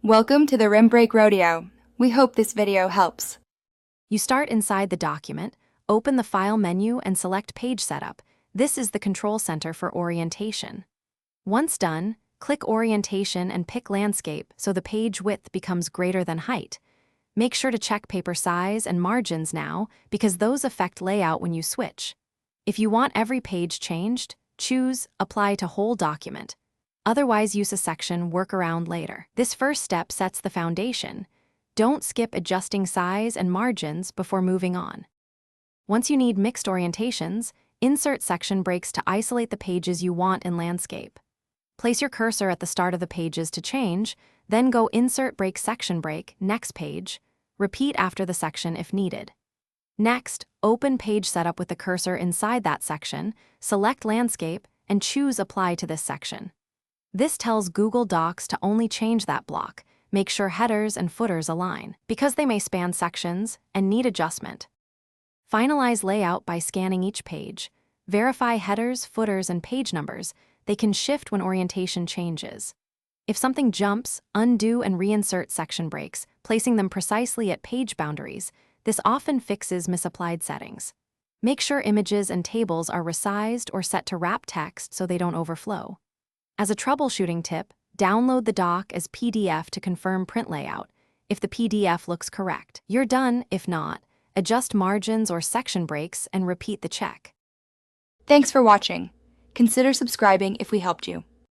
Welcome to the Rim Break Rodeo. We hope this video helps. You start inside the document, open the File menu and select Page Setup. This is the control center for orientation. Once done, click Orientation and pick Landscape so the page width becomes greater than height. Make sure to check paper size and margins now because those affect layout when you switch. If you want every page changed, choose Apply to Whole Document. Otherwise, use a section workaround later. This first step sets the foundation. Don't skip adjusting size and margins before moving on. Once you need mixed orientations, insert section breaks to isolate the pages you want in landscape. Place your cursor at the start of the pages to change, then go Insert Break Section Break, Next Page. Repeat after the section if needed. Next, open Page Setup with the cursor inside that section, select Landscape, and choose Apply to this section. This tells Google Docs to only change that block. Make sure headers and footers align, because they may span sections and need adjustment. Finalize layout by scanning each page. Verify headers, footers, and page numbers. They can shift when orientation changes. If something jumps, undo and reinsert section breaks, placing them precisely at page boundaries. This often fixes misapplied settings. Make sure images and tables are resized or set to wrap text so they don't overflow. As a troubleshooting tip, download the doc as PDF to confirm print layout. If the PDF looks correct, you're done. If not, adjust margins or section breaks and repeat the check. Thanks for watching. Consider subscribing if we helped you.